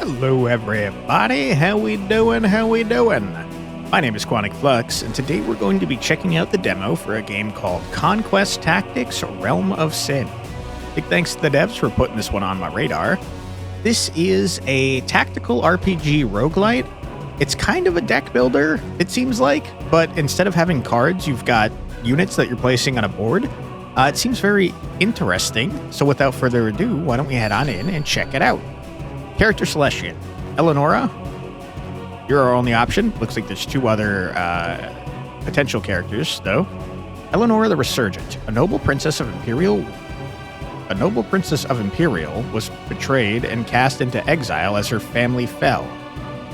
Hello everybody, how we doing? My name is Quantic Flux, and today we're going to be checking out the demo for a game called Conquest Tactics, Realm of Sin. Big thanks to the devs for putting this one on my radar. This is a tactical RPG roguelite. It's kind of a deck builder, it seems like, but instead of having cards, you've got units that you're placing on a board. It seems very interesting, so without further ado, why don't we head on in and check it out. Character selection. Eleonora, you're our only option. Looks like there's two other potential characters, though. Eleonora the Resurgent, a noble princess of Imperial was betrayed and cast into exile as her family fell.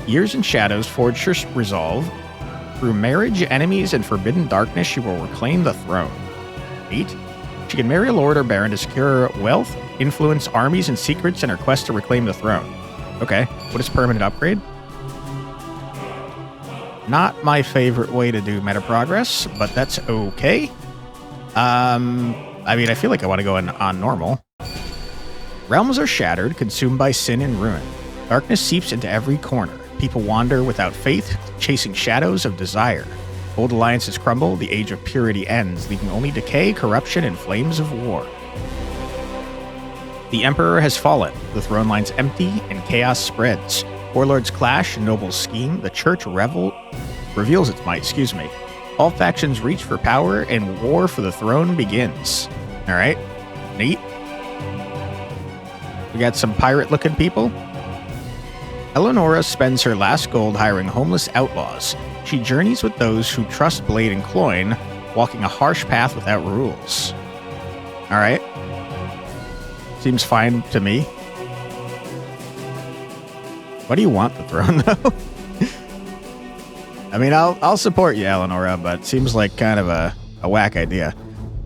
Years in shadows forged her resolve. Through marriage, enemies, and forbidden darkness, she will reclaim the throne. 8. She can marry a lord or baron to secure wealth, influence armies and secrets in her quest to reclaim the throne. Okay, what is permanent upgrade? Not my favorite way to do meta progress, but that's okay. I mean, I feel like I want to go on normal. Realms are shattered, consumed by sin and ruin. Darkness seeps into every corner. People wander without faith, chasing shadows of desire. Old alliances crumble, the age of purity ends, leaving only decay, corruption, and flames of war. The Emperor has fallen, the throne lies empty, and chaos spreads. Warlords clash, nobles scheme, the church reveals its might, All factions reach for power, and war for the throne begins. Alright, neat. We got some pirate-looking people. Eleonora spends her last gold hiring homeless outlaws. She journeys with those who trust blade and cloyne, walking a harsh path without rules. Alright. Seems fine to me. What do you want the throne, though? I mean, I'll support you, Eleonora, but it seems like kind of a whack idea.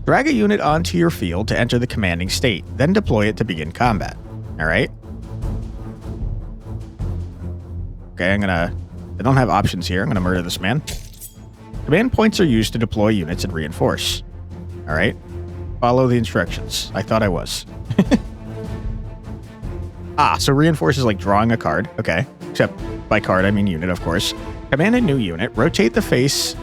Drag a unit onto your field to enter the commanding state, then deploy it to begin combat. Alright. Okay, I don't have options here. I'm gonna murder this man. Command points are used to deploy units and reinforce. Alright. Follow the instructions. I thought I was. So reinforce is like drawing a card. Okay. Except by card, I mean unit, of course. Command a new unit. Rotate to face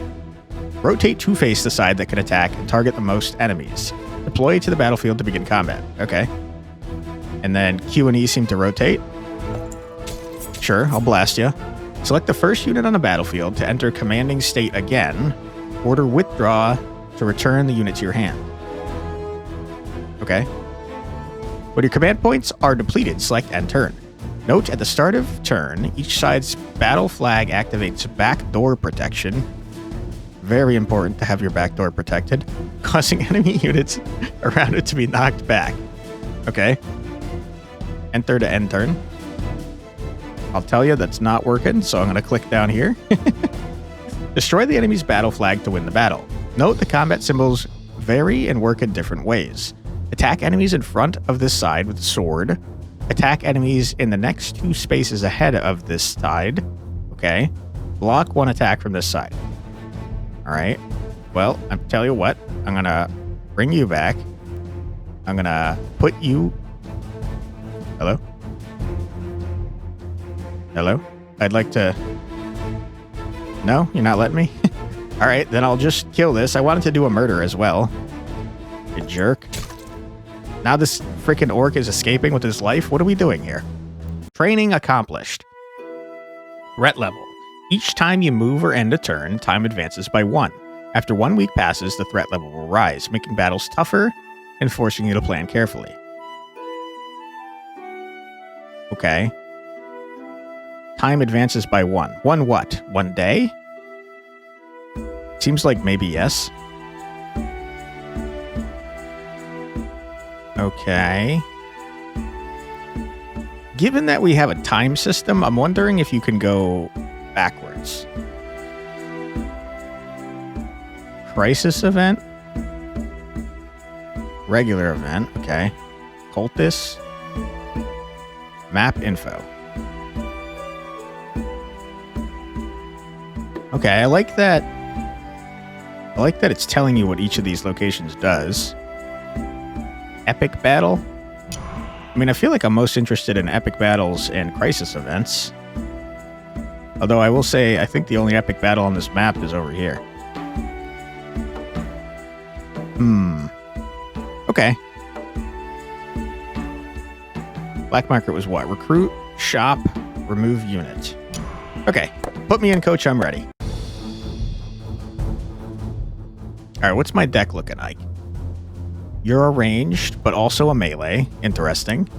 the side that can attack and target the most enemies. Deploy to the battlefield to begin combat. Okay. And then Q and E seem to rotate. Sure, I'll blast you. Select the first unit on the battlefield to enter commanding state again. Order withdraw to return the unit to your hand. Okay. When your command points are depleted, select end turn. Note, at the start of turn, each side's battle flag activates backdoor protection. Very important to have your backdoor protected, causing enemy units around it to be knocked back. Okay. Enter to end turn. I'll tell you that's not working, so I'm going to click down here. Destroy the enemy's battle flag to win the battle. Note the combat symbols vary and work in different ways. Attack enemies in front of this side with the sword. Attack enemies in the next two spaces ahead of this side. Okay. Block one attack from this side. Alright. Well, I'll tell you what. I'm going to bring you back. I'm going to put you... Hello? Hello? I'd like to... No? You're not letting me? Alright, then I'll just kill this. I wanted to do a murder as well. You jerk. Now this freaking orc is escaping with his life? What are we doing here? Training accomplished. Threat level. Each time you move or end a turn, time advances by 1. After 1 week passes, the threat level will rise, making battles tougher and forcing you to plan carefully. Okay. Time advances by 1. 1 what? 1 day? Seems like maybe yes. Okay. Given that we have a time system, I'm wondering if you can go backwards. Crisis event? Regular event, okay. Cultist. Map info. Okay, I like that it's telling you what each of these locations does. Epic battle. I mean, I feel like I'm most interested in epic battles and crisis events. Although I will say, I think the only epic battle on this map is over here. Okay. Black market was what? Recruit, shop, remove unit. Okay. Put me in, coach. I'm ready. Alright, what's my deck looking like? You're a ranged, but also a melee. Interesting.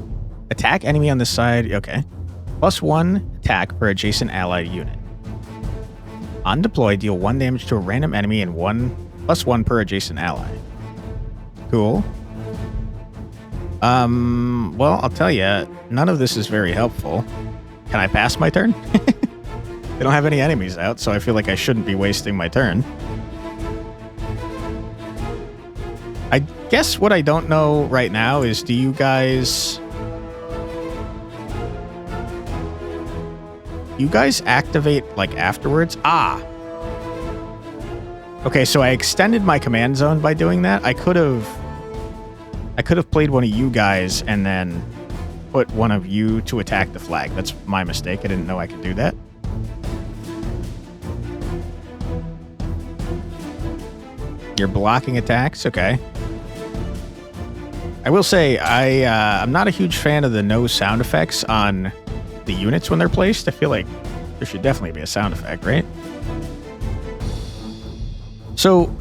Attack enemy on this side. Okay. +1 attack per adjacent allied unit. On deploy, deal 1 damage to a random enemy and +1 per adjacent ally. Cool. Well, I'll tell you, none of this is very helpful. Can I pass my turn? They don't have any enemies out, so I feel like I shouldn't be wasting my turn. I guess what I don't know right now is, do you guys activate, like, afterwards? Ah! Okay, so I extended my command zone by doing that. I could have played one of you guys and then put one of you to attack the flag. That's my mistake. I didn't know I could do that. You're blocking attacks? Okay. I will say, I'm not a huge fan of the no sound effects on the units when they're placed. I feel like there should definitely be a sound effect, right? So,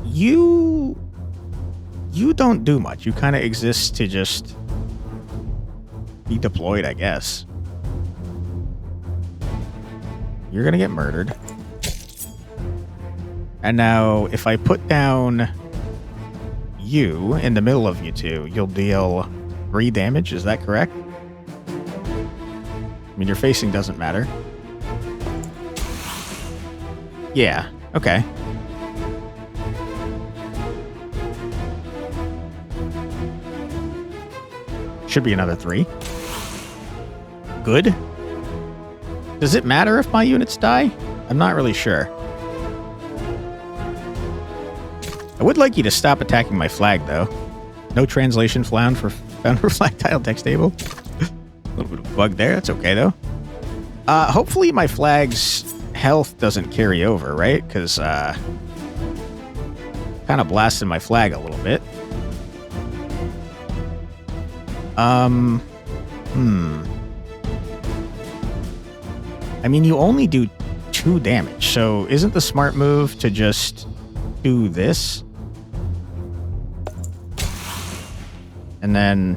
you don't do much. You kind of exist to just be deployed, I guess. You're going to get murdered. And now, if I put down you in the middle of you two, you'll deal 3 damage. Is that correct? I mean, your facing doesn't matter. Yeah, okay. Should be another 3. Good. Does it matter if my units die? I'm not really sure. I would like you to stop attacking my flag, though. No translation found for flag tile text table. A little bit of a bug there. That's okay, though. Hopefully my flag's health doesn't carry over, right? Because, kind of blasted my flag a little bit. I mean, you only do 2 damage, so isn't the smart move to just do this? And then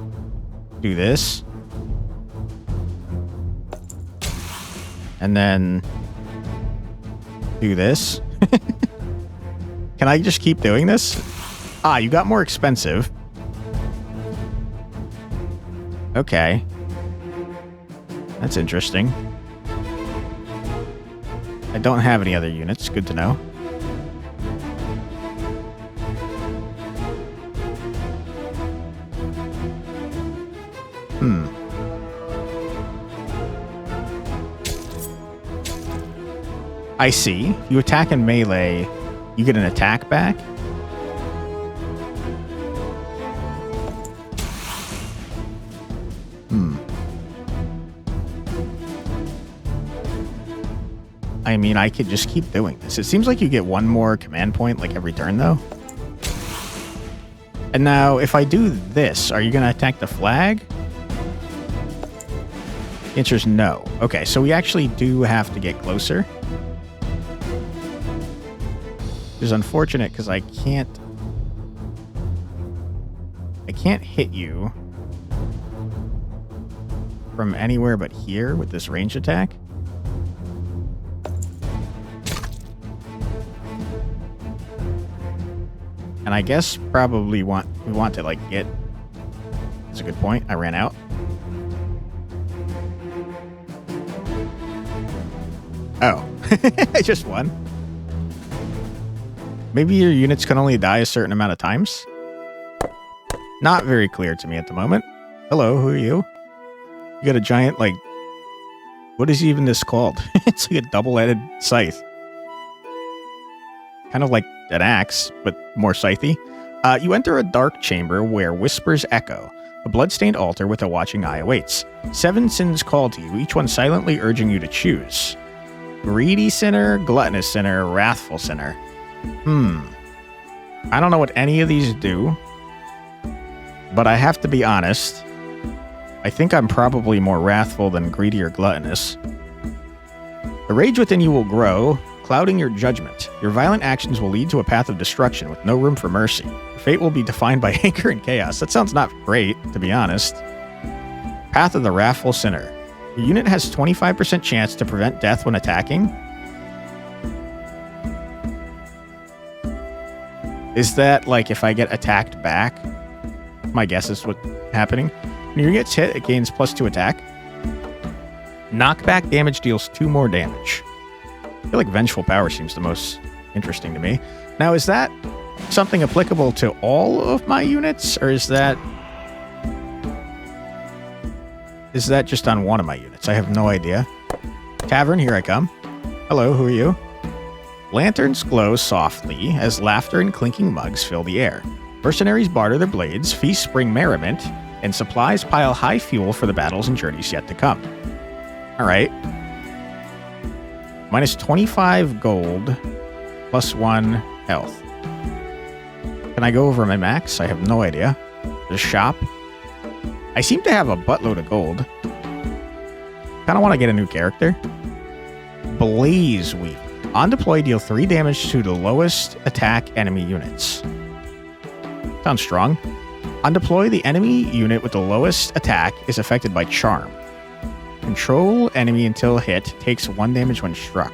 do this. And then do this. Can I just keep doing this? Ah, you got more expensive. Okay. That's interesting. I don't have any other units. Good to know. I see. You attack in melee, you get an attack back. I mean, I could just keep doing this. It seems like you get 1 more command point like every turn, though. And now, if I do this, are you going to attack the flag? The answer is no. Okay, so we actually do have to get closer. Which is unfortunate because I can't hit you from anywhere but here with this range attack. And I guess probably we want to like get. That's a good point. I ran out. Oh, I just won. Maybe your units can only die a certain amount of times? Not very clear to me at the moment. Hello, who are you? You got a giant, like... What is even this called? It's like a double-headed scythe. Kind of like an axe, but more scythy. You enter a dark chamber where whispers echo. A bloodstained altar with a watching eye awaits. 7 sins call to you, each one silently urging you to choose. Greedy sinner, gluttonous sinner, wrathful sinner. I don't know what any of these do, but I have to be honest. I think I'm probably more wrathful than greedy or gluttonous. The rage within you will grow, clouding your judgment. Your violent actions will lead to a path of destruction with no room for mercy. Your fate will be defined by anger and chaos. That sounds not great, to be honest. Path of the Wrathful Sinner. Your unit has 25% chance to prevent death when attacking. Is that like if I get attacked back? My guess is what's happening. When your unit gets hit, it gains +2 attack. Knockback damage deals 2 more damage. I feel like Vengeful Power seems the most interesting to me. Now, is that something applicable to all of my units, or is that just on one of my units? I have no idea. Tavern, here I come. Hello, who are you? Lanterns glow softly as laughter and clinking mugs fill the air. Mercenaries barter their blades, feasts bring merriment, and supplies pile high fuel for the battles and journeys yet to come. All right. Minus 25 gold, +1 health. Can I go over my max? I have no idea. The shop. I seem to have a buttload of gold. Kind of want to get a new character. Blaze Weaver. On deploy, deal 3 damage to the lowest attack enemy units. Sounds strong. On deploy, the enemy unit with the lowest attack is affected by charm. Control enemy until hit, takes 1 damage when struck.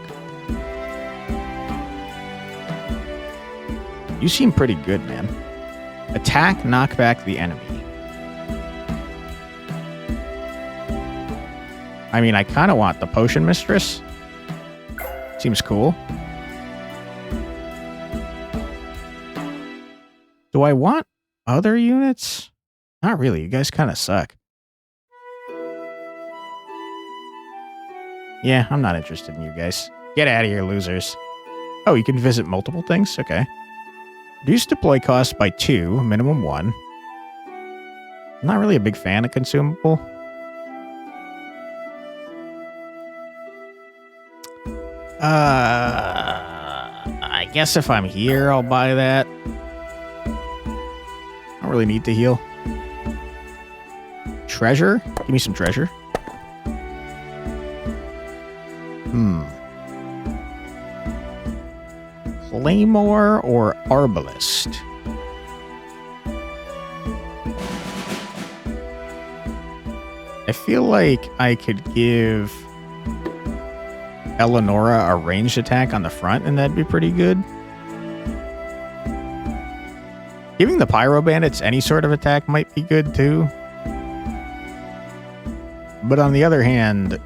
You seem pretty good, man. Attack, knock back the enemy. I mean, I kind of want the Potion Mistress. Seems cool. Do I want other units? Not really. You guys kind of suck. Yeah, I'm not interested in you guys. Get out of here, losers. Oh, you can visit multiple things? Okay. Reduce deploy cost by 2, minimum 1. I'm not really a big fan of consumable. I guess if I'm here, I'll buy that. I don't really need to heal. Treasure? Give me some treasure. Claymore or Arbalist? I feel like I could give Eleonora a ranged attack on the front, and that'd be pretty good. Giving the Pyro Bandits any sort of attack might be good too. But on the other hand,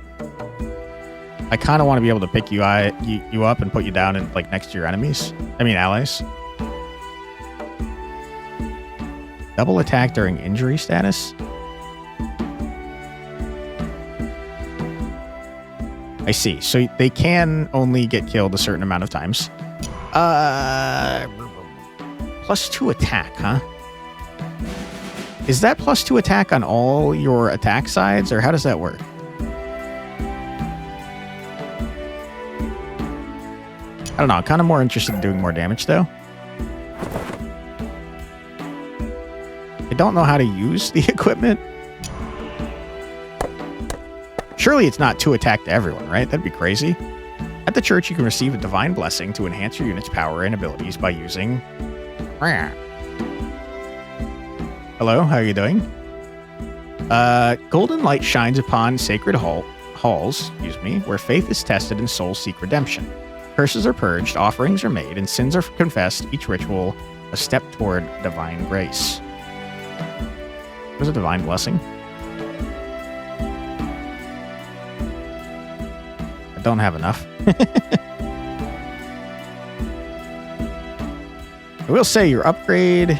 I kind of want to be able to pick you up and put you down in, like, next to your enemies. I mean, allies. Double attack during injury status. I see. So they can only get killed a certain amount of times. +2 attack, huh? Is that +2 attack on all your attack sides, or how does that work? I don't know. I'm kind of more interested in doing more damage, though. I don't know how to use the equipment. Surely it's not 2 attack to everyone, right? That'd be crazy. At the church, you can receive a divine blessing to enhance your unit's power and abilities by using... Hello, how are you doing? Golden light shines upon sacred halls, where faith is tested and souls seek redemption. Curses are purged, offerings are made, and sins are confessed, each ritual a step toward divine grace. There's a divine blessing. I don't have enough. I will say your upgrade...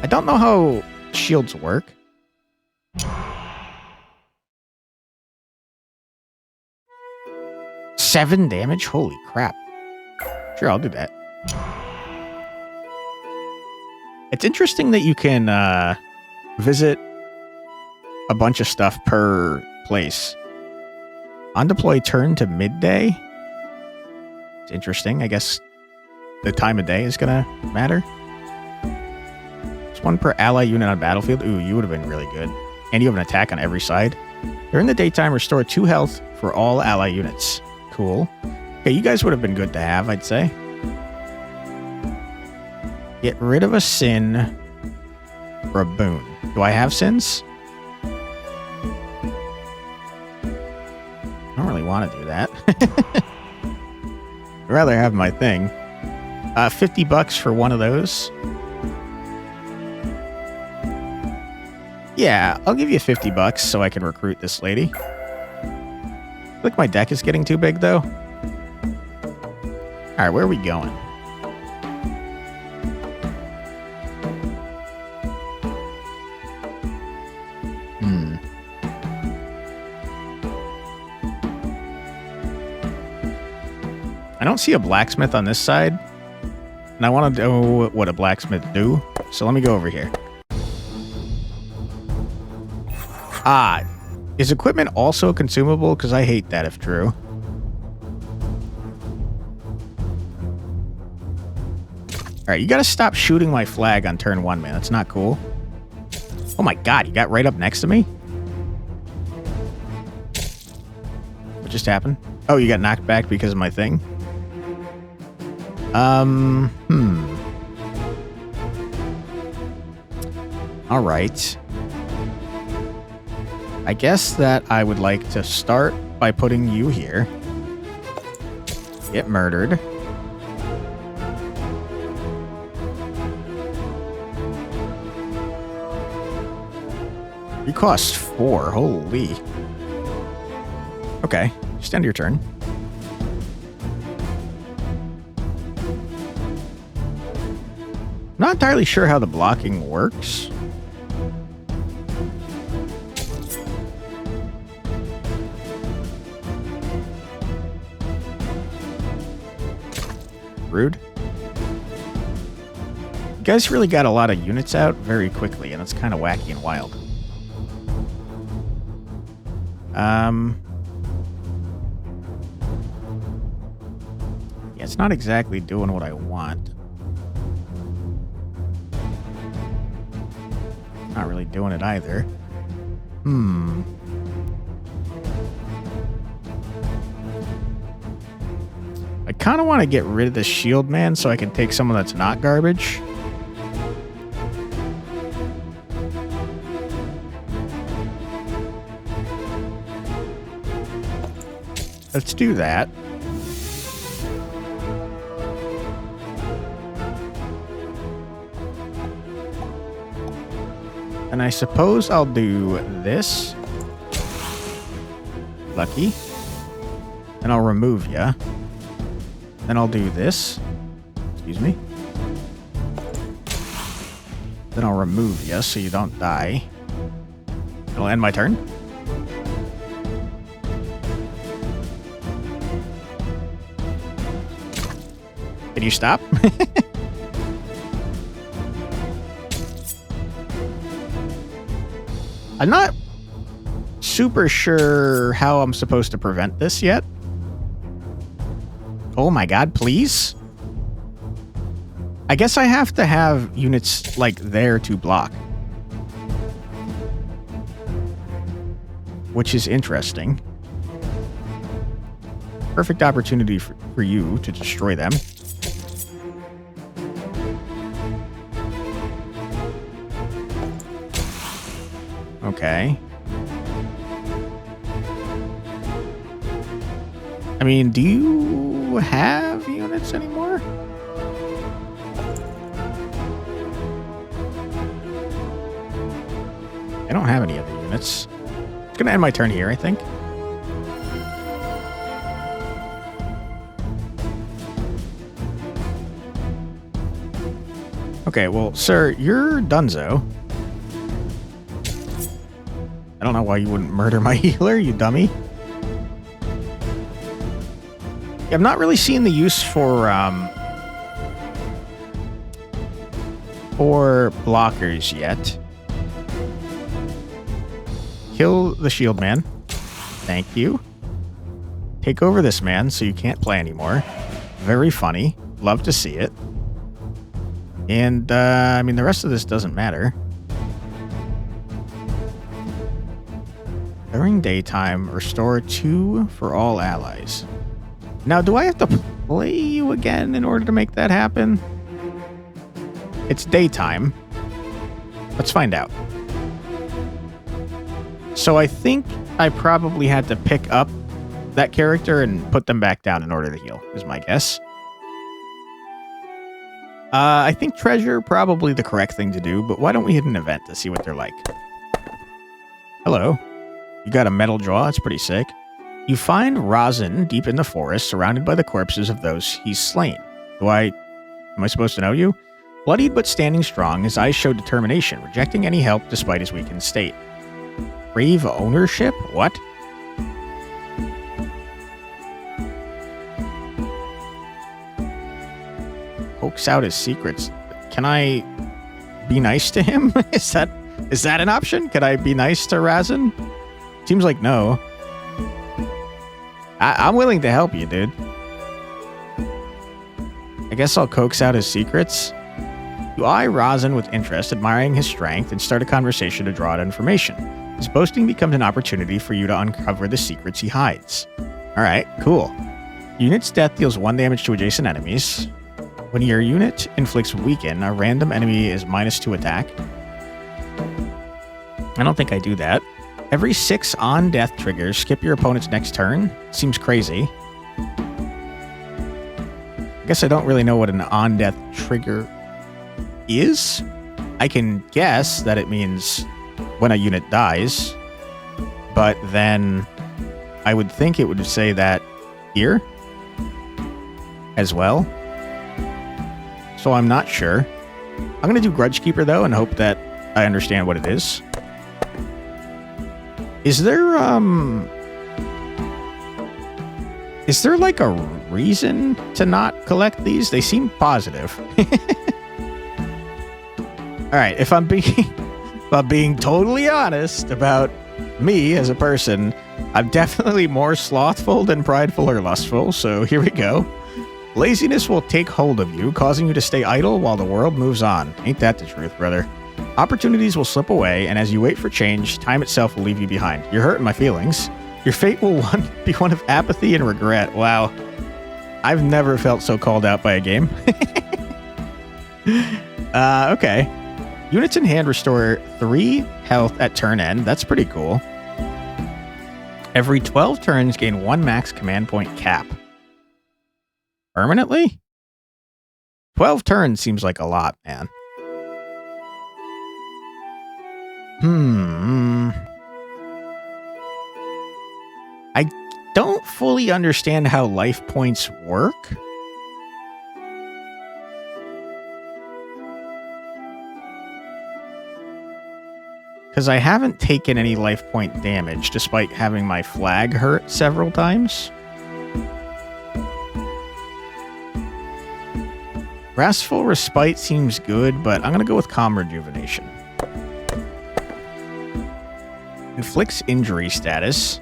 I don't know how shields work. $7 damage? Holy crap. Sure, I'll do that. It's interesting that you can visit a bunch of stuff per place. On deploy turn to midday. It's interesting. I guess the time of day is going to matter. It's one per ally unit on battlefield. Ooh, you would have been really good. And you have an attack on every side. During the daytime, restore 2 health for all ally units. Cool. Okay, you guys would have been good to have, I'd say. Get rid of a sin for a boon. Do I have sins? I don't really want to do that. I'd rather have my thing. $50 for one of those. Yeah, I'll give you $50 so I can recruit this lady. I feel like my deck is getting too big, though. Alright, where are we going? I don't see a blacksmith on this side. And I want to know what a blacksmith do. So let me go over here. Ah, is equipment also consumable? Because I hate that if true. Alright, you gotta stop shooting my flag on turn 1, man. That's not cool. Oh my god, you got right up next to me? What just happened? Oh, you got knocked back because of my thing? Alright. I guess that I would like to start by putting you here. Get murdered. You cost 4. Holy. Okay. Just end your turn. I'm not entirely sure how the blocking works. Rude. You guys really got a lot of units out very quickly, and it's kind of wacky and wild. Yeah, it's not exactly doing what I want. Not really doing it either. I kind of want to get rid of the shield man so I can take someone that's not garbage. Let's do that. And I suppose I'll do this. Lucky. And I'll remove ya. Then I'll do this. Excuse me. Then I'll remove you so you don't die. It'll end my turn. Can you stop? I'm not super sure how I'm supposed to prevent this yet. Oh my god, please? I guess I have to have units, like, there to block. Which is interesting. Perfect opportunity for you to destroy them. Okay. I mean, do you have units anymore? I don't have any other units. It's gonna end my turn here, I think. Okay, well, sir, you're donezo. I don't know why you wouldn't murder my healer, you dummy. I'm not really seeing the use for for blockers yet. Kill the shield man. Thank you. Take over this man so you can't play anymore. Very funny. Love to see it. And, I mean, the rest of this doesn't matter. During daytime, restore 2 for all allies. Now, do I have to play you again in order to make that happen? It's daytime. Let's find out. So I think I probably had to pick up that character and put them back down in order to heal, is my guess. I think treasure probably the correct thing to do, but why don't we hit an event to see what they're like? Hello. You got a metal jaw. That's pretty sick. You find Rosin deep in the forest, surrounded by the corpses of those he's slain. Am I supposed to know you? Bloodied but standing strong, his eyes show determination, rejecting any help despite his weakened state. Brave ownership? What? Pokes out his secrets. Can I be nice to him? Is that an option? Can I be nice to Razin? Seems like no. I'm willing to help you, dude. I guess I'll coax out his secrets. You eye Razin with interest, admiring his strength, and start a conversation to draw out information. His boasting becomes an opportunity for you to uncover the secrets he hides. Alright, cool. Unit's death deals 1 damage to adjacent enemies. When your unit inflicts weaken, a random enemy is -2 attack. I don't think I do that. Every 6 on-death triggers skip your opponent's next turn. Seems crazy. I guess I don't really know what an on-death trigger is. I can guess that it means when a unit dies, but then I would think it would say that here as well. So I'm not sure. I'm going to do Grudge Keeper, though, and hope that I understand what it is. Is there like a reason to not collect these? They seem positive. Alright, if I'm being totally honest about me as a person, I'm definitely more slothful than prideful or lustful, so here we go. Laziness will take hold of you, causing you to stay idle while the world moves on. Ain't that the truth, brother? Opportunities will slip away, and as you wait for change, time itself will leave you behind. You're hurting my feelings. Your fate will be one of apathy and regret. Wow. I've never felt so called out by a game. Okay. Units in hand restore 3 health at turn end. That's pretty cool. Every 12 turns, gain 1 max command point cap. Permanently? 12 turns seems like a lot, man. I don't fully understand how life points work. Because I haven't taken any life point damage, despite having my flag hurt several times. Restful Respite seems good, but I'm going to go with Calm Rejuvenation. Inflicts injury status.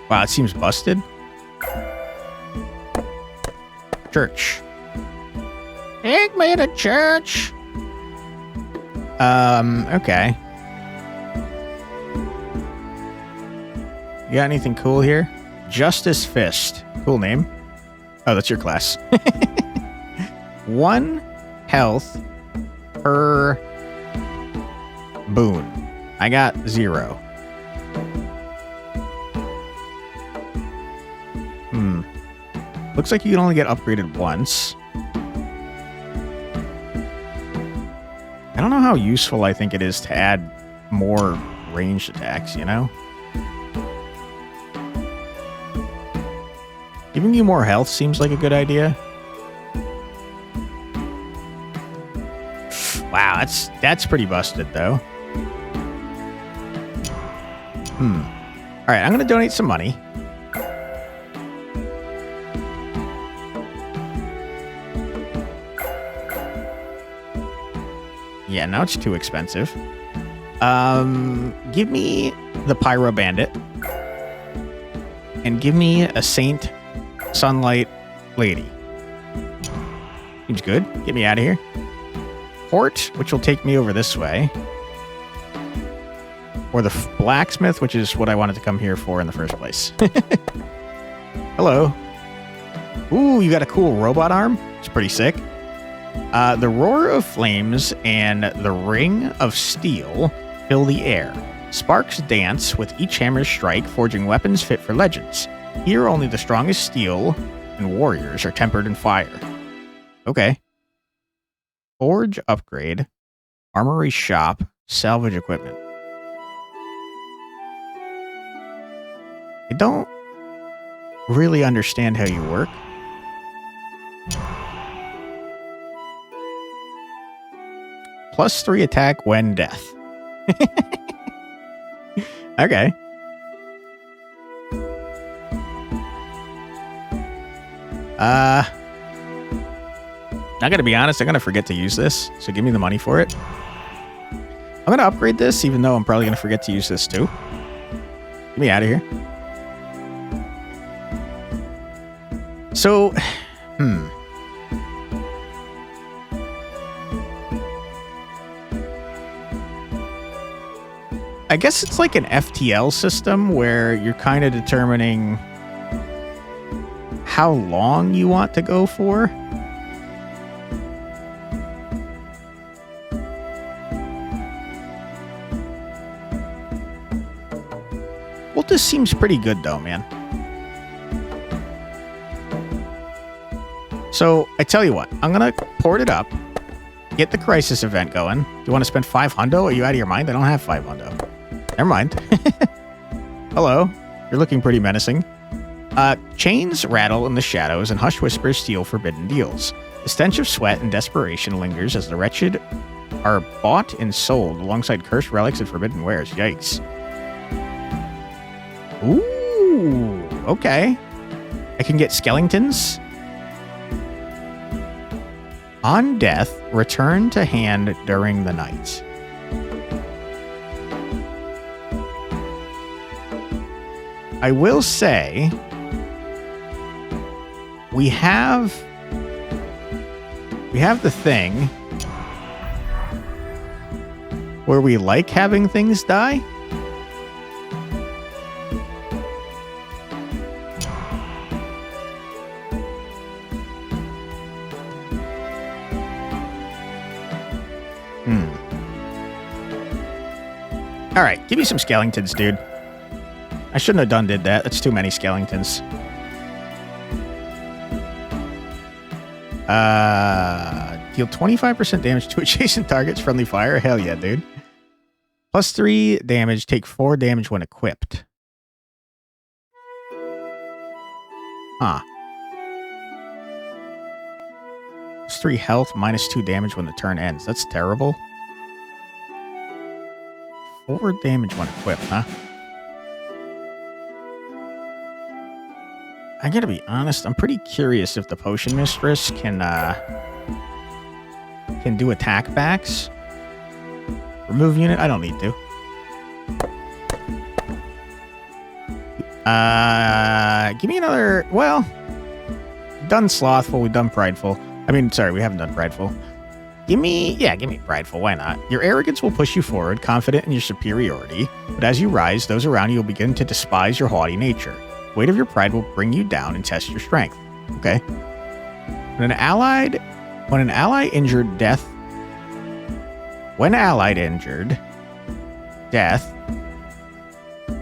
Wow, it seems busted. Church. Take me to church. Okay. You got anything cool here? Justice Fist. Cool name. Oh, that's your class. 1 health per boon. I got 0. Looks like you can only get upgraded once. I don't know how useful I think it is to add more ranged attacks, you know? Giving you more health seems like a good idea. Wow, that's pretty busted, though. Alright, I'm gonna donate some money. Yeah, now it's too expensive. Give me the Pyro Bandit. And give me a Saint Sunlight Lady. Seems good. Get me out of here. Port, which will take me over this way. Or the Blacksmith, which is what I wanted to come here for in the first place. Hello. Ooh, you got a cool robot arm. It's pretty sick. The Roar of Flames and the Ring of Steel fill the air. Sparks dance with each hammer's strike, forging weapons fit for legends. Here, only the strongest steel and warriors are tempered in fire. Okay. Forge upgrade. Armory shop. Salvage equipment. I don't really understand how you work. +3 attack when death. Okay. Not gonna be honest, I'm gonna forget to use this, so give me the money for it. I'm gonna upgrade this, even though I'm probably gonna forget to use this too. Get me out of here. So, I guess it's like an FTL system where you're kind of determining how long you want to go for. Well, this seems pretty good though, man. So, I tell you what, I'm going to port it up, get the crisis event going. Do you want to spend 5 hundo? Are you out of your mind? I don't have 5 hundo. Never mind. Hello. You're looking pretty menacing. Chains rattle in the shadows and hushed whispers steal forbidden deals. The stench of sweat and desperation lingers as the wretched are bought and sold alongside cursed relics and forbidden wares. Yikes. Ooh, okay. I can get skeletons. On death, return to hand during the night. I will say, we have the thing where we like having things die. All right, give me some skeletons, dude. I shouldn't have did that. That's too many skeletons. Deal 25% damage to adjacent targets, friendly fire. Hell yeah, dude. +3 damage. Take 4 damage when equipped. Huh. +3 health, -2 damage when the turn ends. That's terrible. 4 damage when equipped, huh? I gotta be honest, I'm pretty curious if the Potion Mistress can do attack backs. Remove unit? I don't need to. Give me another... Well, done Slothful, we've done Prideful. I mean, sorry, we haven't done Prideful. Give me Prideful, why not? Your arrogance will push you forward, confident in your superiority, but as you rise, those around you will begin to despise your haughty nature. The weight of your pride will bring you down and test your strength. Okay. When an allied injured, death. When allied injured, death. I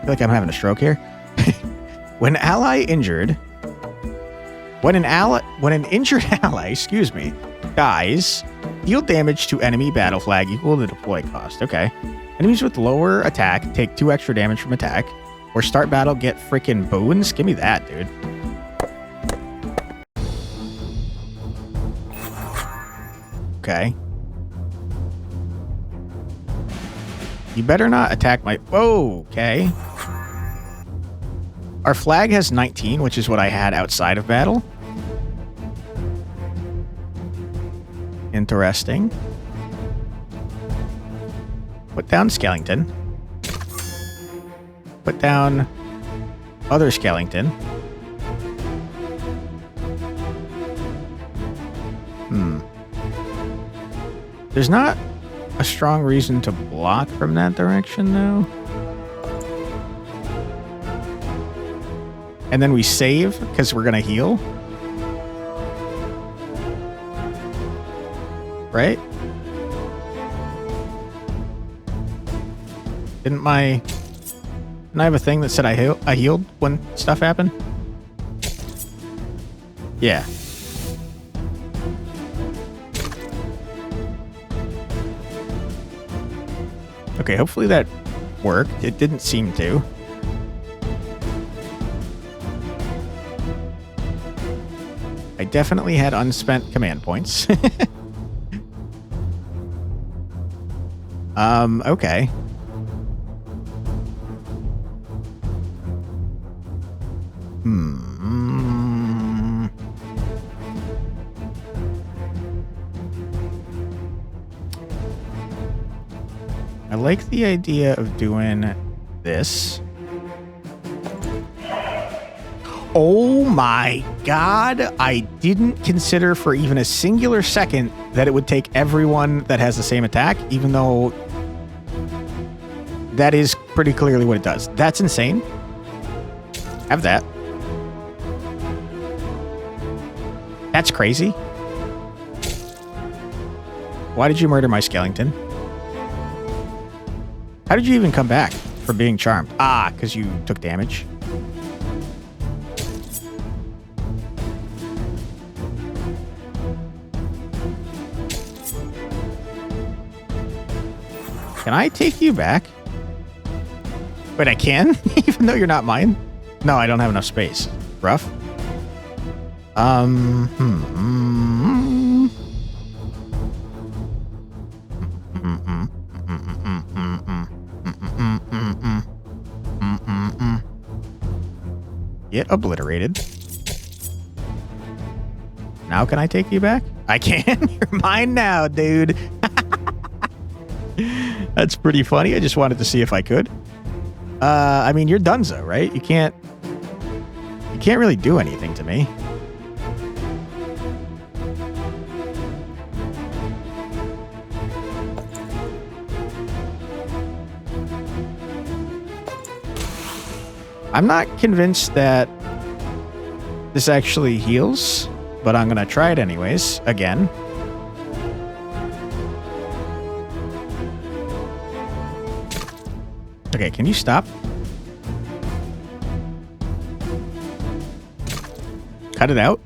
feel like I'm having a stroke here. When an injured ally, excuse me, dies, deal damage to enemy battle flag equal to the deploy cost. Okay. Enemies with lower attack take 2 extra damage from attack. Or start battle, get freaking boons. Give me that, dude. Okay. You better not attack my... Oh, okay. Our flag has 19, which is what I had outside of battle. Put down Skellington. Put down other Skellington. There's not a strong reason to block from that direction, though. And then we save, because we're going to heal. Right? Didn't I have a thing that said I healed when stuff happened? Yeah. Okay, hopefully that worked. It didn't seem to. I definitely had unspent command points. Okay. I like the idea of doing this. Oh my god, I didn't consider for even a singular second that it would take everyone that has the same attack, even though that is pretty clearly what it does. That's insane. Have that. That's crazy. Why did you murder my Skellington? How did you even come back from being charmed? Ah, because you took damage. Can I take you back? Wait, I can? Even though you're not mine? No, I don't have enough space. Rough. Get obliterated. Now can I take you back? I can? You're mine now, dude. That's pretty funny. I just wanted to see if I could. I mean, you're donezo, right? You can't really do anything to me. I'm not convinced that this actually heals, but I'm going to try it anyways, again. Okay, can you stop? Cut it out.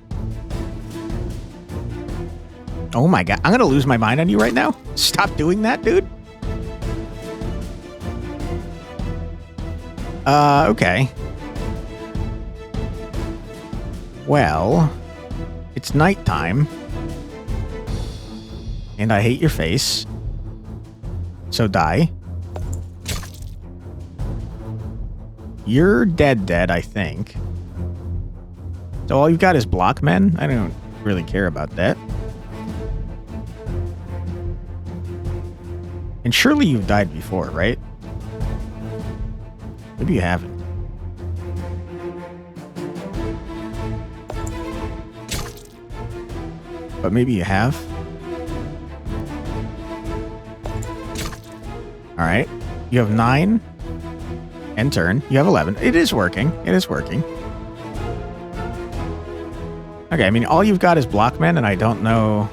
Oh my god, I'm going to lose my mind on you right now. Stop doing that, dude. Okay. Well, it's nighttime. And I hate your face. So die. You're dead, I think. So all you've got is block men? I don't really care about that. And surely you've died before, right? Maybe you haven't. But maybe you have. Alright. You have 9. End turn. You have 11. It is working. It is working. Okay, I mean, all you've got is blockmen, and I don't know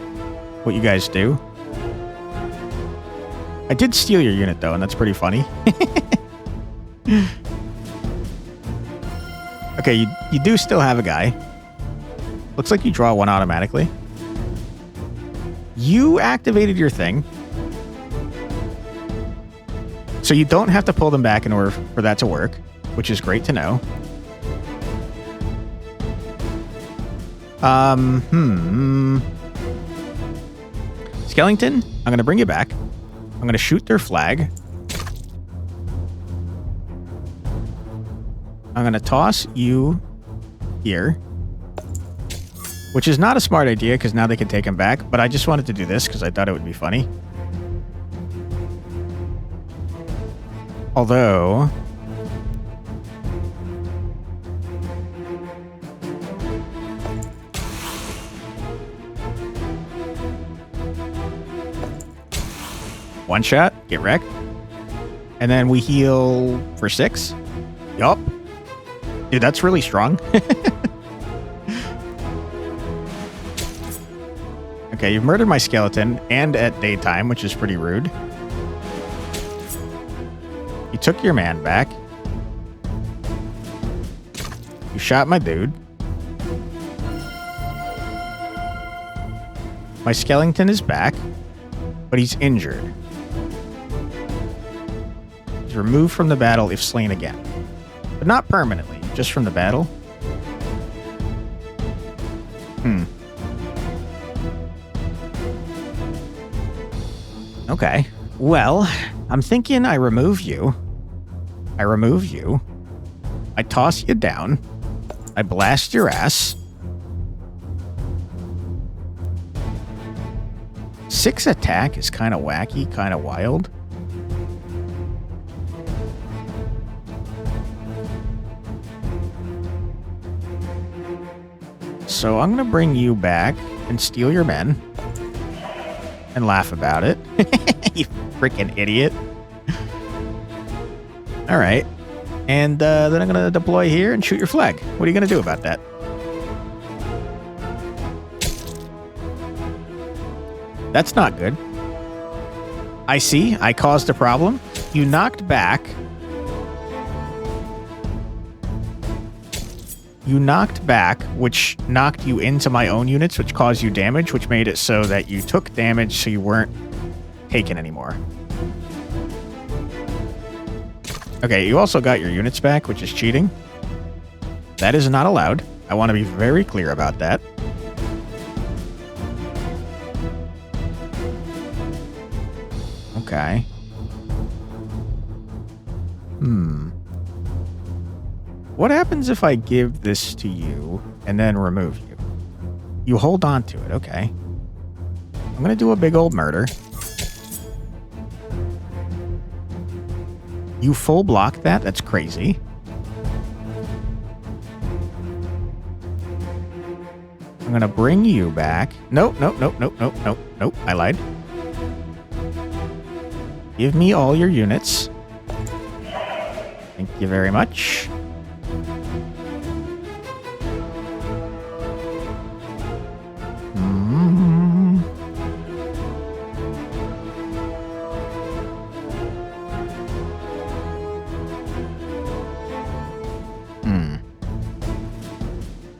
what you guys do. I did steal your unit, though, and that's pretty funny. Okay, you do still have a guy. Looks like you draw one automatically. You activated your thing. So you don't have to pull them back in order for that to work, which is great to know. Skellington, I'm going to bring you back. I'm going to shoot their flag. I'm going to toss you here. Which is not a smart idea, because now they can take him back. But I just wanted to do this, because I thought it would be funny. Although... one shot, get wrecked. And then we heal for 6. Yup. Dude, that's really strong. Okay, you've murdered my skeleton, and at daytime, which is pretty rude. You took your man back. You shot my dude. My skeleton is back, but he's injured. He's removed from the battle if slain again. But not permanently, just from the battle. Okay. Well, I'm thinking I remove you. I remove you. I toss you down. I blast your ass. 6 attack is kind of wacky, kind of wild. So I'm going to bring you back and steal your men. And laugh about it. You freaking idiot. Alright. And then I'm going to deploy here and shoot your flag. What are you going to do about that? That's not good. I see. I caused a problem. You knocked back. You knocked back, which knocked you into my own units, which caused you damage, which made it so that you took damage so you weren't taken anymore. Okay, you also got your units back, which is cheating. That is not allowed. I want to be very clear about that. Okay. What happens if I give this to you and then remove you? You hold on to it, okay. I'm going to do a big old murder. You full block that? That's crazy. I'm going to bring you back. Nope. I lied. Give me all your units. Thank you very much.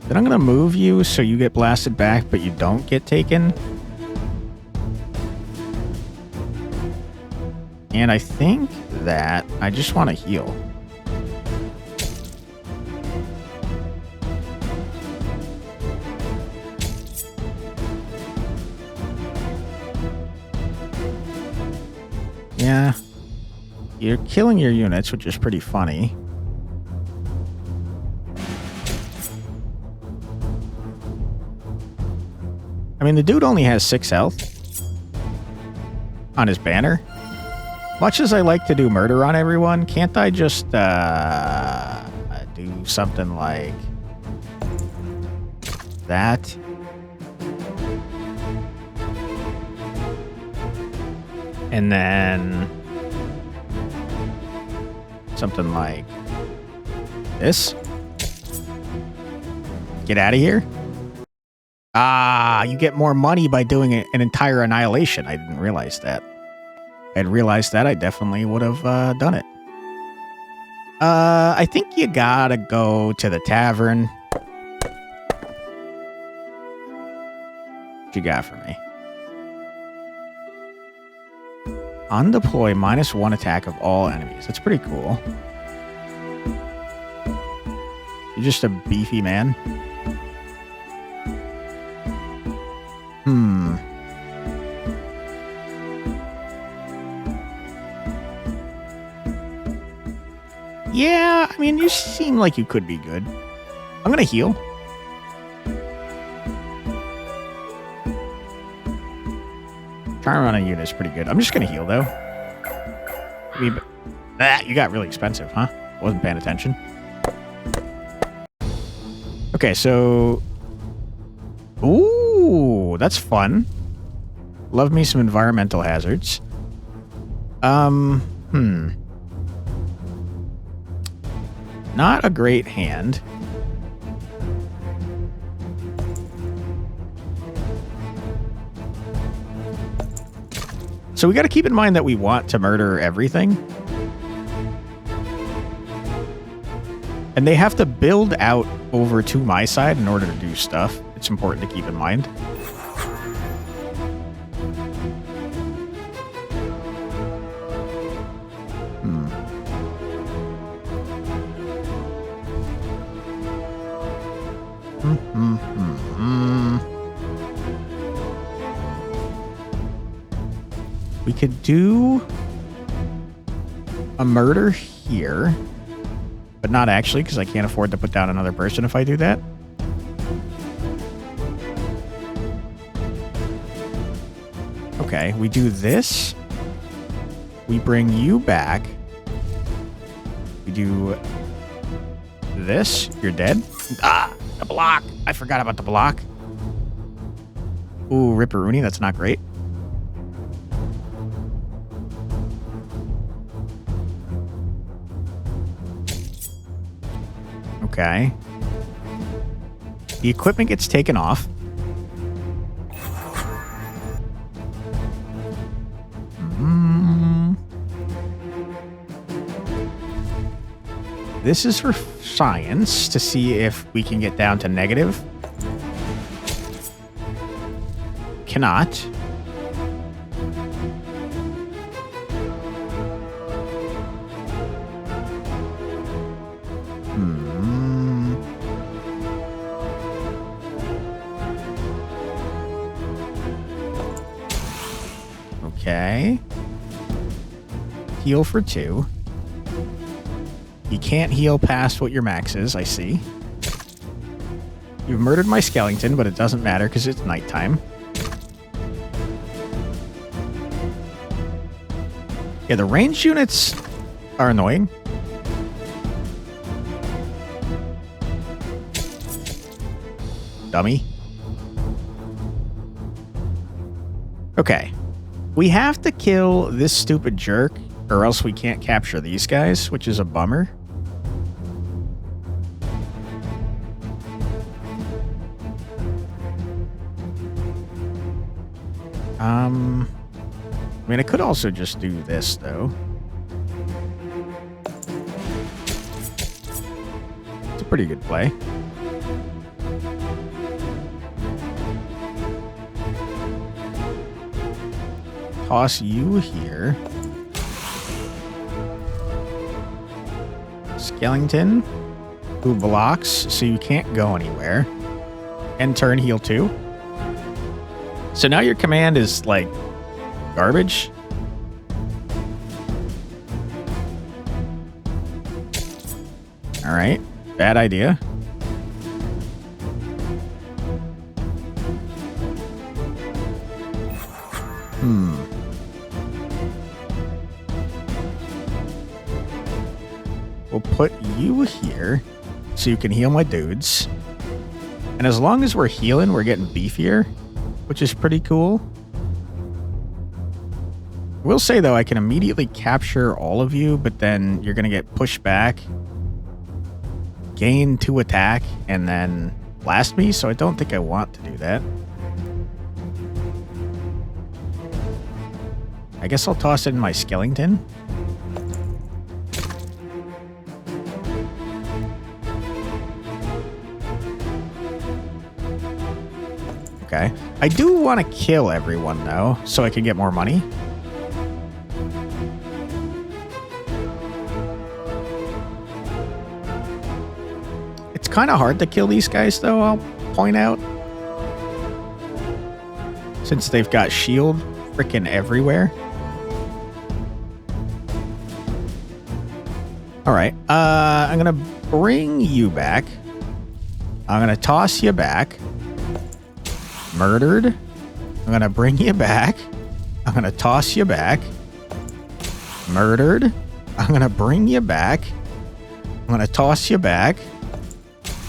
Then I'm going to move you so you get blasted back, but you don't get taken. And I think that I just want to heal. Yeah. You're killing your units, which is pretty funny. I mean, the dude only has 6 health on his banner. Much as I like to do murder on everyone, can't I just do something like that? And then something like this? Get out of here? Ah, you get more money by doing an entire annihilation. I didn't realize that. If I'd realized that, I definitely would have done it. I think you gotta go to the tavern. What you got for me? Undeploy -1 attack of all enemies. That's pretty cool. You're just a beefy man. Yeah, I mean, you seem like you could be good. I'm gonna heal. Charm on a unit is pretty good. I'm just gonna heal, though. Ah, you got really expensive, huh? Wasn't paying attention. Okay, so... Ooh, that's fun. Love me some environmental hazards. Not a great hand. So we got to keep in mind that we want to murder everything. And they have to build out over to my side in order to do stuff. It's important to keep in mind. We could do a murder here, but not actually, because I can't afford to put down another person if I do that. Okay, we do this. We bring you back. We do this. You're dead. Ah, the block. I forgot about the block. Ooh, Ripperoonie. That's not great. Okay. The equipment gets taken off. This is for science to see if we can get down to negative. Cannot. Okay. Heal for 2. You can't heal past what your max is, I see. You've murdered my skeleton, but it doesn't matter because it's nighttime. Yeah, the ranged units are annoying. Dummy. Okay. We have to kill this stupid jerk, or else we can't capture these guys, which is a bummer. I mean, I could also just do this, though. It's a pretty good play. Toss you here. Skellington, who blocks, so you can't go anywhere. End turn, heal 2. So now your command is, like, garbage. Alright, bad idea. We'll put you here so you can heal my dudes. And as long as we're healing, we're getting beefier, which is pretty cool. I will say, though, I can immediately capture all of you, but then you're going to get pushed back, gain 2 attack, and then blast me, so I don't think I want to do that. I guess I'll toss it in my skeleton. Okay. I do want to kill everyone, though, so I can get more money. It's kind of hard to kill these guys, though, I'll point out. Since they've got shield freaking everywhere. Alright, I'm going to bring you back. I'm going to toss you back. Murdered. I'm going to bring you back. I'm going to toss you back. Murdered. I'm I'm going to bring you back. I'm going to toss you back.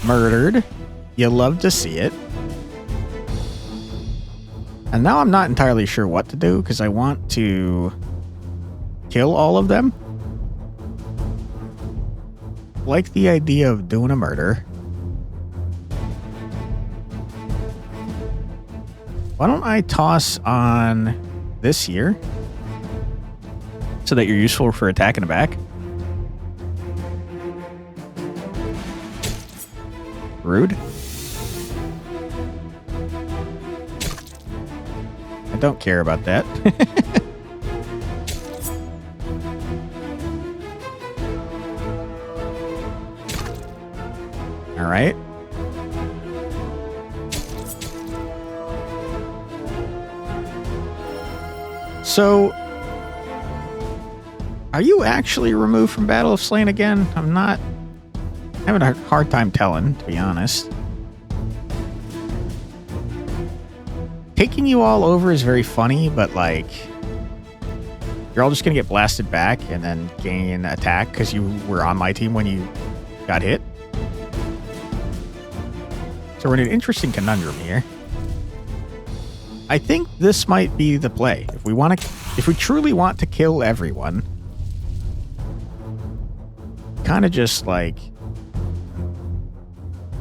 Murdered. You love to see it. And now I'm not entirely sure what to do because I want to kill all of them. Like the idea of doing a murder. Why don't I toss on this here so that you're useful for attacking the back? Rude. I don't care about that. All right. So, are you actually removed from Battle of Slain again? I'm having a hard time telling, to be honest. Taking you all over is very funny, but like, you're all just gonna get blasted back and then gain attack because you were on my team when you got hit. So we're in an interesting conundrum here. I think this might be the play. If we truly want to kill everyone, kind of just like,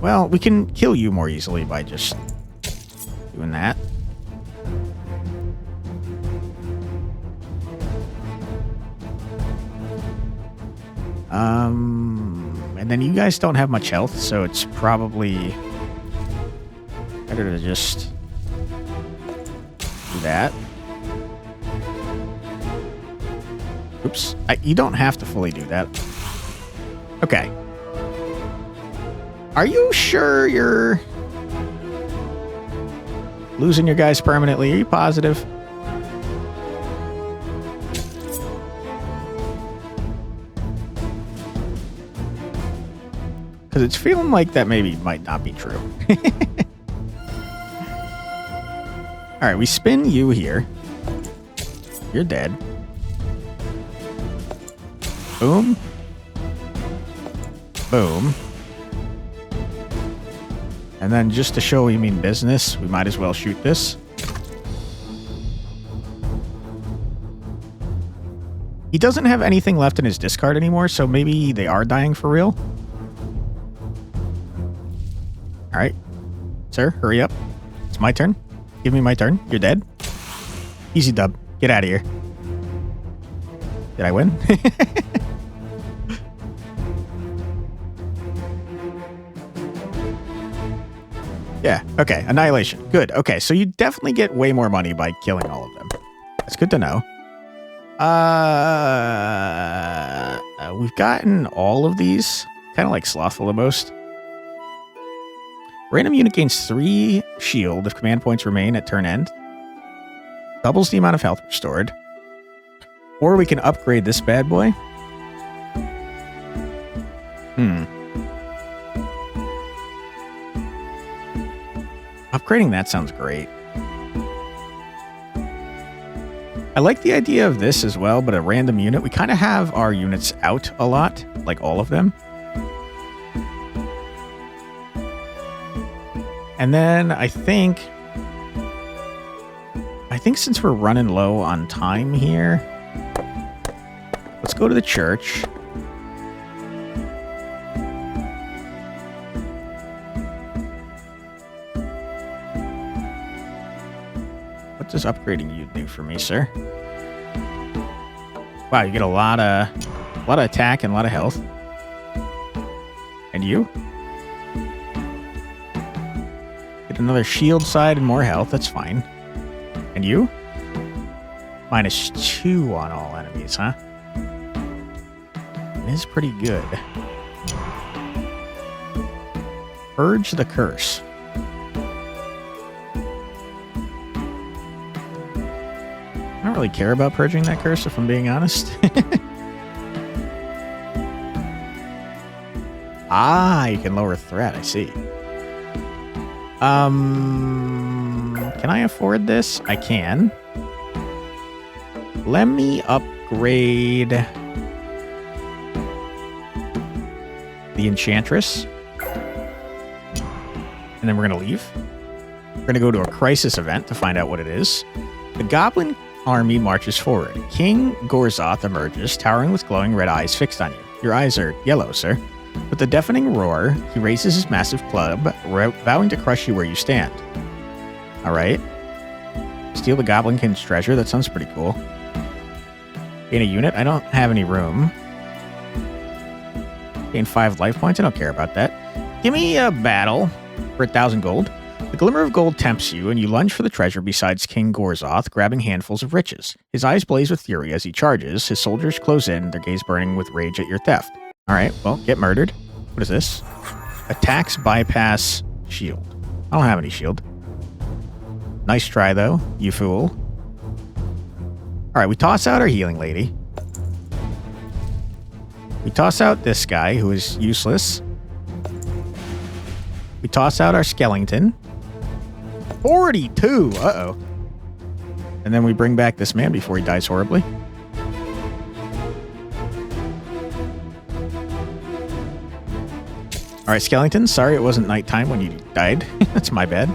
well, we can kill you more easily by just doing that. And then you guys don't have much health, so it's probably better to just do that. Oops. You don't have to fully do that. Okay. Are you sure you're losing your guys permanently? Are you positive? Because it's feeling like that maybe might not be true. All right, we spin you here. You're dead. Boom. Boom. And then just to show we mean business, we might as well shoot this. He doesn't have anything left in his discard anymore, so maybe they are dying for real. All right. Sir, hurry up. It's my turn. Give me my turn. You're dead. Easy dub. Get out of here. Did I win? Yeah, okay. Annihilation. Good. Okay, so you definitely get way more money by killing all of them. That's good to know. We've gotten all of these. Kind of like Slothful the most. Random unit gains 3 shield if command points remain at turn end. Doubles the amount of health restored. Or we can upgrade this bad boy. Upgrading that sounds great. I like the idea of this as well, but a random unit. We kind of have our units out a lot, like all of them. And then I think since we're running low on time here, let's go to the church. What does upgrading you do for me, sir? Wow, you get a lot of attack and a lot of health. And you? Get another shield side and more health. That's fine. And you? -2 on all enemies, huh? It is pretty good. Purge the curse. I don't really care about purging that curse, if I'm being honest. Ah, you can lower threat. I see. Can I afford this? I can. Let me upgrade the Enchantress. And then we're going to leave. We're going to go to a crisis event to find out what it is. The Goblin army marches forward. King Gorzoth emerges, towering with glowing red eyes fixed on you. Your eyes are yellow, sir. With a deafening roar, he raises his massive club, vowing to crush you where you stand. All right. Steal the Goblin King's treasure. That sounds pretty cool. Gain a unit. I don't have any room. Gain 5 life points. I don't care about that. Give me a battle for 1,000 gold. The glimmer of gold tempts you, and you lunge for the treasure beside King Gorzoth, grabbing handfuls of riches. His eyes blaze with fury as he charges. His soldiers close in, their gaze burning with rage at your theft. All right, well, get murdered. What is this? Attacks bypass shield. I don't have any shield. Nice try, though, you fool. All right, we toss out our healing lady. We toss out this guy, who is useless. We toss out our skeleton. 42! Uh-oh. And then we bring back this man before he dies horribly. Alright, skeleton, sorry it wasn't nighttime when you died. That's my bad.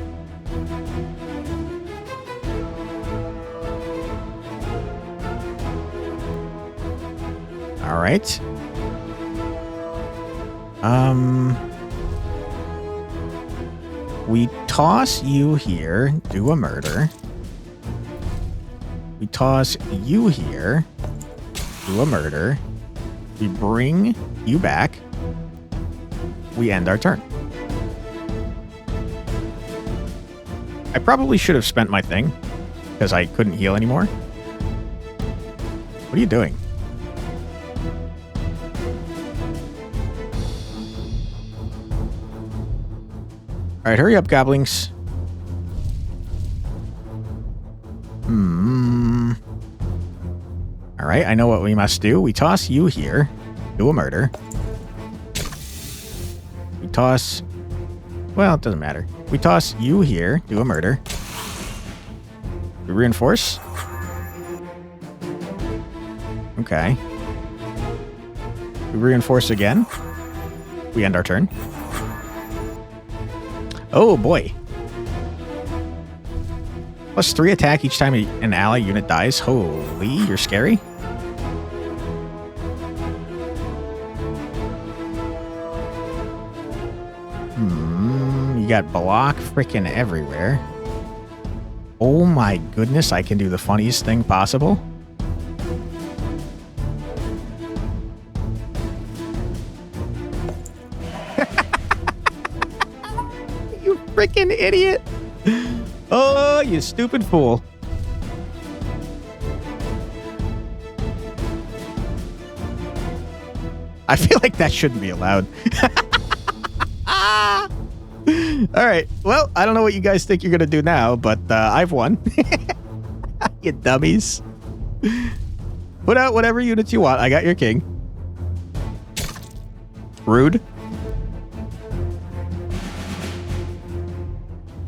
Alright. We toss you here, do a murder. We toss you here, do a murder. We bring you back. We end our turn. I probably should have spent my thing, because I couldn't heal anymore. What are you doing? Alright, hurry up, goblins. Alright, I know what we must do. We toss you here. Do a murder. We toss... Well, it doesn't matter. We toss you here. Do a murder. We reinforce. Okay. We reinforce again. We end our turn. Oh, boy. +3 attack each time an ally unit dies. Holy, you're scary. You got block frickin' everywhere. Oh my goodness, I can do the funniest thing possible. You freaking idiot. Oh, you stupid fool. I feel like that shouldn't be allowed. All right. Well, I don't know what you guys think you're going to do now, but I've won. You dummies. Put out whatever units you want. I got your king. Rude.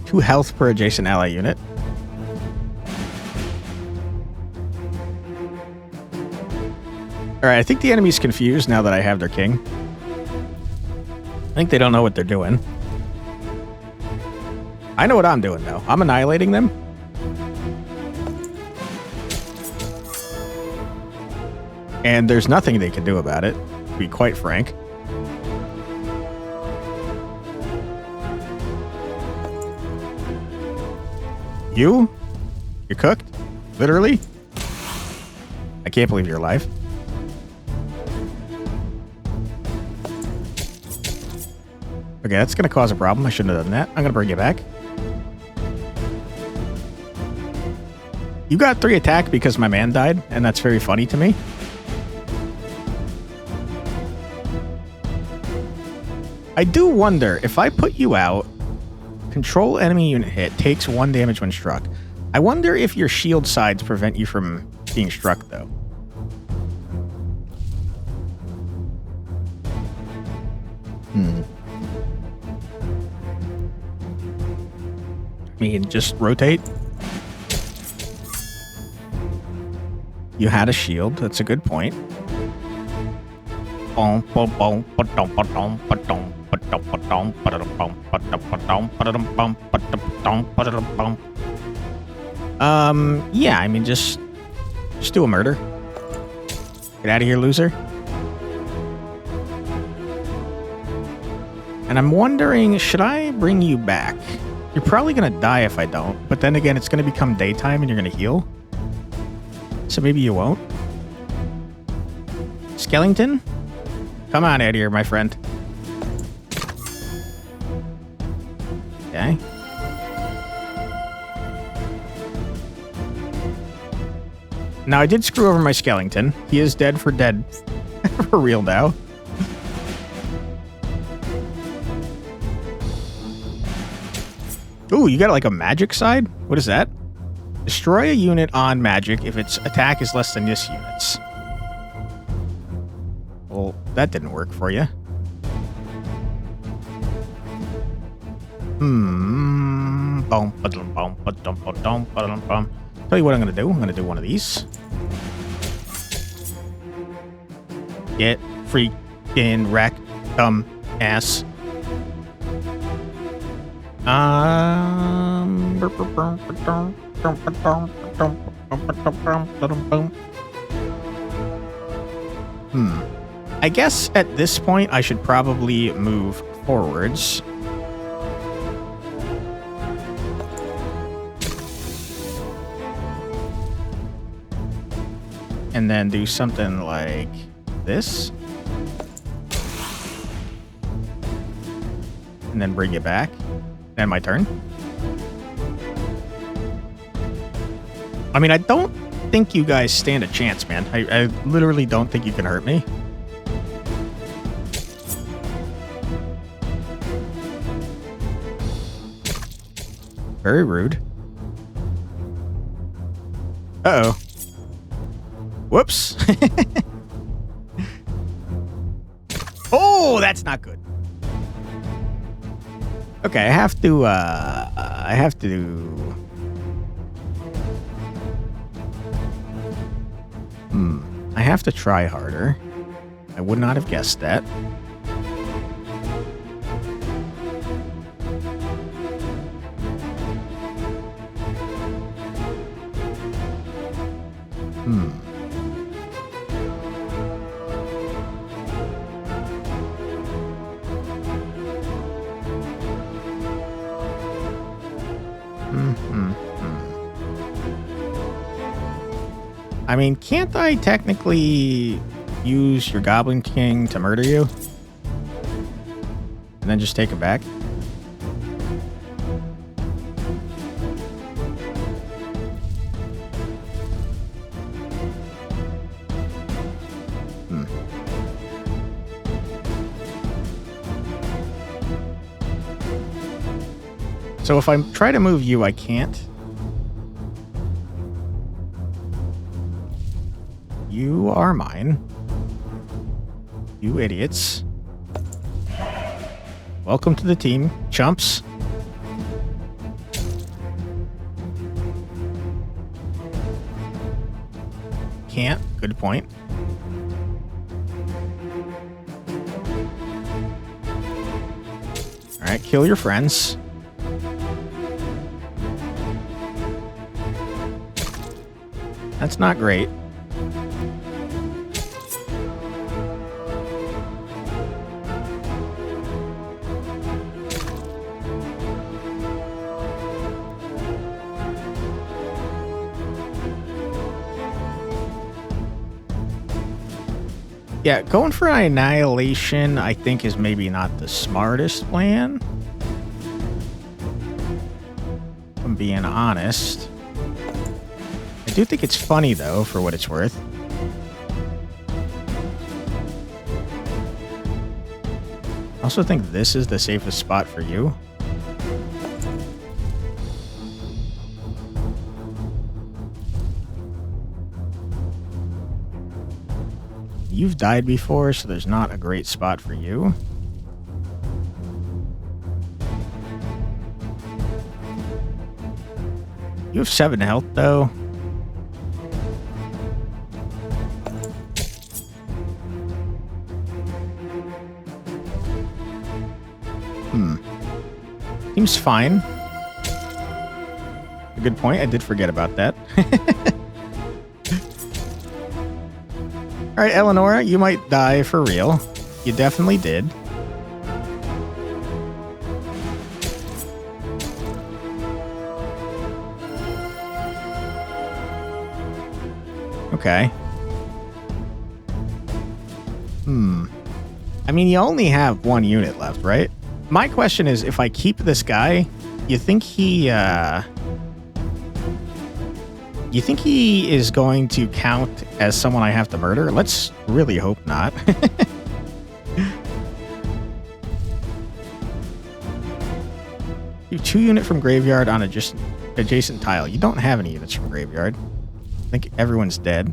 2 health per adjacent ally unit. All right, I think the enemy's confused now that I have their king. I think they don't know what they're doing. I know what I'm doing, though. I'm annihilating them. And there's nothing they can do about it, to be quite frank. You're cooked? Literally? I can't believe you're alive. Okay, that's going to cause a problem. I shouldn't have done that. I'm going to bring you back. You got 3 attack because my man died, and that's very funny to me. I do wonder, if I put you out, control enemy unit hit, takes 1 damage when struck. I wonder if your shield sides prevent you from being struck, though. I mean, just rotate. You had a shield. That's a good point. Yeah, I mean, just do a murder. Get out of here, loser. And I'm wondering, should I bring you back? You're probably going to die if I don't, but then again, it's going to become daytime and you're going to heal. So maybe you won't. Skellington? Come on out here, my friend. Okay. Now, I did screw over my Skellington. He is dead for dead. For real now. Ooh, you got like a magic side? What is that? Destroy a unit on magic if its attack is less than this unit's. Well, that didn't work for you. Tell you what I'm going to do. I'm going to do one of these. Get freaking wrecked, dumb ass. I guess at this point I should probably move forwards. And then do something like this. And then bring it back. And my turn. I mean, I don't think you guys stand a chance, man. I literally don't think you can hurt me. Very rude. Uh-oh. Whoops. Oh, that's not good. Okay, I have to I have to try harder. I would not have guessed that. I mean, can't I technically use your Goblin King to murder you? And then just take him back? So if I try to move you, I can't. You are mine. You idiots. Welcome to the team, chumps. Can't. Good point. Alright, kill your friends. That's not great. Yeah, going for an annihilation, I think, is maybe not the smartest plan. If I'm being honest. I do think it's funny, though, for what it's worth. I also think this is the safest spot for you. You've died before, so there's not a great spot for you. You have 7 health, though. Seems fine. A good point. I did forget about that. All right, Eleonora, you might die for real. You definitely did. Okay. I mean, you only have one unit left, right? My question is, if I keep this guy, you think he is going to count as someone I have to murder? Let's really hope not. You have 2 unit from graveyard on adjacent tile. You don't have any units from graveyard. I think everyone's dead.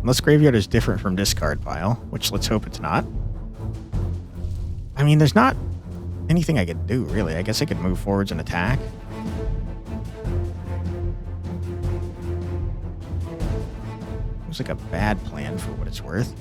Unless graveyard is different from discard pile, which let's hope it's not. I mean, there's not anything I could do, really. I guess I could move forwards and attack. Seems like a bad plan for what it's worth.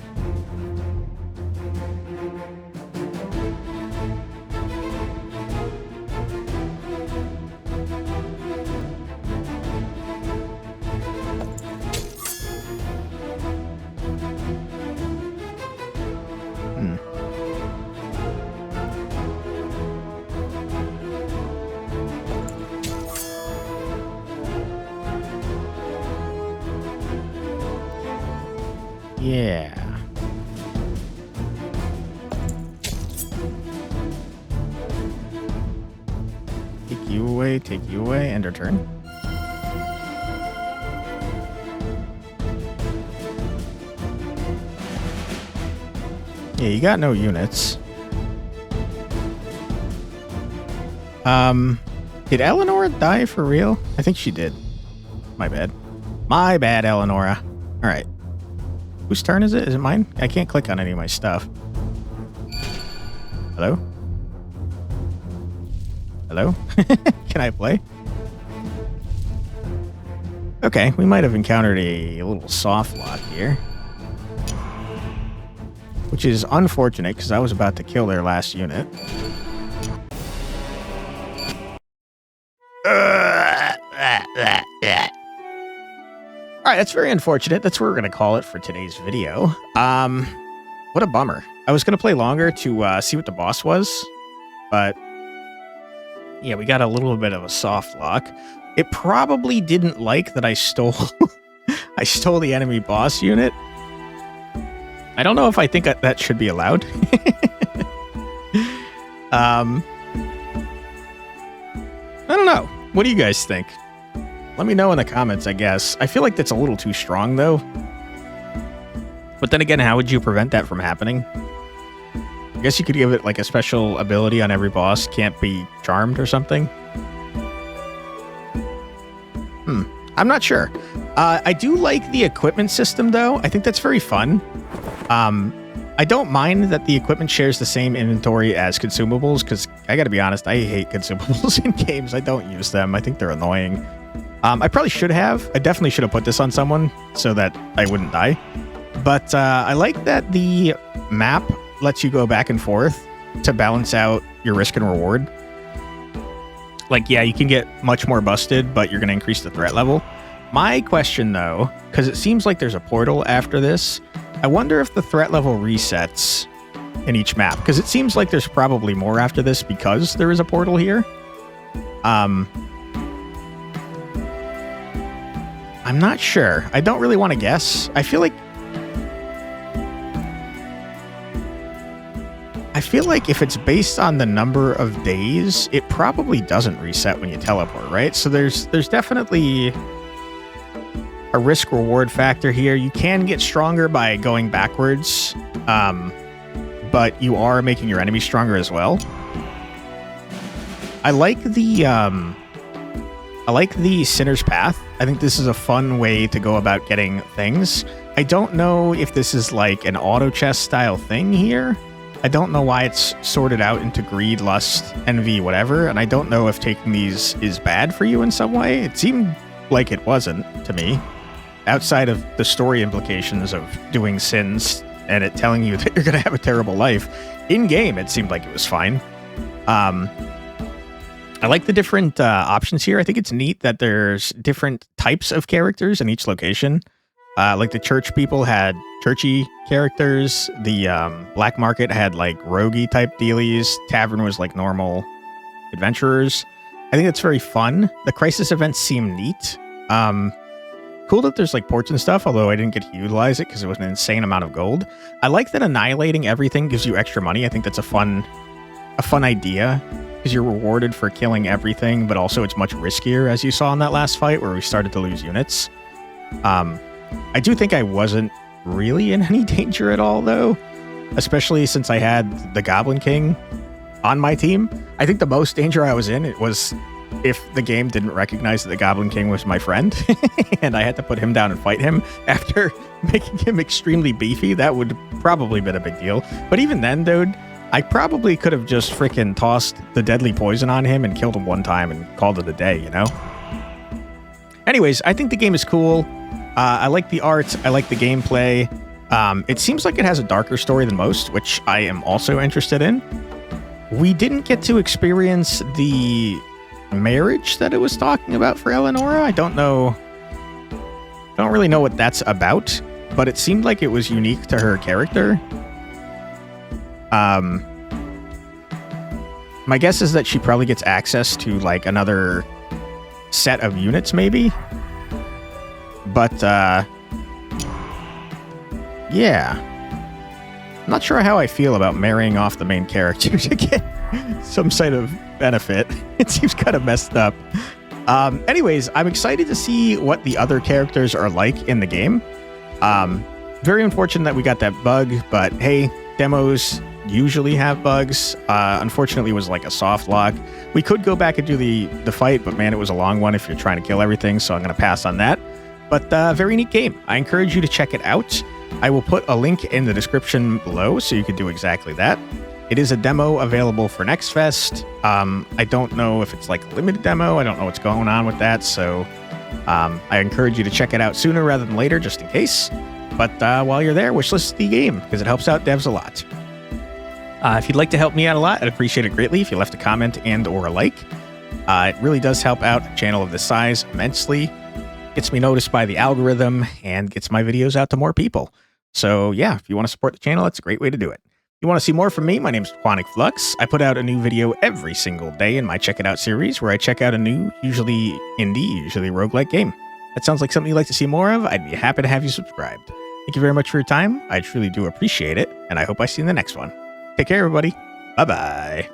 Yeah. Take you away, end our turn. Yeah, you got no units. Did Eleonora die for real? I think she did. My bad. My bad, Eleonora. All right. Whose turn is it? Is it mine? I can't click on any of my stuff. Hello? Hello? Can I play? Okay, we might have encountered a little soft lock here. Which is unfortunate, because I was about to kill their last unit. Alright, that's very unfortunate. That's what we're going to call it for today's video. What a bummer. I was going to play longer to see what the boss was, but yeah, we got a little bit of a soft lock. It probably didn't like that I stole I stole the enemy boss unit. I don't know if I think that should be allowed. I don't know. What do you guys think? Let me know in the comments, I guess. I feel like that's a little too strong, though. But then again, how would you prevent that from happening? I guess you could give it like a special ability on every boss. Can't be charmed or something. I'm not sure. I do like the equipment system, though. I think that's very fun. I don't mind that the equipment shares the same inventory as consumables, because I gotta be honest, I hate consumables in games. I don't use them. I think they're annoying. I probably should have. I definitely should have put this on someone so that I wouldn't die. But I like that the map lets you go back and forth to balance out your risk and reward. Like, yeah, you can get much more busted, but you're going to increase the threat level. My question, though, because it seems like there's a portal after this, I wonder if the threat level resets in each map, because it seems like there's probably more after this because there is a portal here. I'm not sure. I don't really want to guess. I feel like if it's based on the number of days, it probably doesn't reset when you teleport, right? So there's definitely a risk-reward factor here. You can get stronger by going backwards, but you are making your enemy stronger as well. I like the Sinner's Path. I think this is a fun way to go about getting things. I don't know if this is like an auto chest style thing here. I don't know why it's sorted out into greed, lust, envy, whatever, and I don't know if taking these is bad for you in some way. It seemed like it wasn't to me, outside of the story implications of doing sins and it telling you that you're going to have a terrible life. In game, it seemed like it was fine. I like the different options here. I think it's neat that there's different types of characters in each location. Like the church people had churchy characters. The black market had like roguey type dealies. Tavern was like normal adventurers. I think that's very fun. The crisis events seem neat. Cool that there's like ports and stuff, although I didn't get to utilize it because it was an insane amount of gold. I like that annihilating everything gives you extra money. I think that's a fun idea because you're rewarded for killing everything, but also it's much riskier, as you saw in that last fight where we started to lose units. I do think I wasn't really in any danger at all, though, especially since I had the Goblin King on my team. I think the most danger I was in it was if the game didn't recognize that the Goblin King was my friend and I had to put him down and fight him after making him extremely beefy. That would probably been a big deal. But even then, dude, I probably could have just freaking tossed the deadly poison on him and killed him one time and called it a day, you know? Anyways, I think the game is cool. I like the art. I like the gameplay. It seems like it has a darker story than most, which I am also interested in. We didn't get to experience the marriage that it was talking about for Eleonora. I don't really know what that's about, but it seemed like it was unique to her character. My guess is that she probably gets access to like another set of units, maybe. But yeah, I'm not sure how I feel about marrying off the main character to get some sort of benefit. It seems kind of messed up. Anyways, I'm excited to see what the other characters are like in the game. Very unfortunate that we got that bug, but hey, demos usually have bugs. Unfortunately, it was like a soft lock. We could go back and do the fight, but man, it was a long one if you're trying to kill everything, so I'm going to pass on that. But very neat game. I encourage you to check it out. I will put a link in the description below so you can do exactly that. It is a demo available for Next Fest. I don't know if it's like a limited demo. I don't know what's going on with that, so I encourage you to check it out sooner rather than later, just in case. But while you're there, wishlist the game because it helps out devs a lot. If you'd like to help me out a lot, I'd appreciate it greatly if you left a comment and or a like. It really does help out a channel of this size immensely. Gets me noticed by the algorithm and gets my videos out to more people. So yeah, if you want to support the channel, that's a great way to do it. If you want to see more from me, my name's Quantic Flux. I put out a new video every single day in my Check It Out series where I check out a new, usually indie, usually roguelike game. That sounds like something you'd like to see more of. I'd be happy to have you subscribed. Thank you very much for your time. I truly do appreciate it, and I hope I see you in the next one. Take care, everybody. Bye-bye.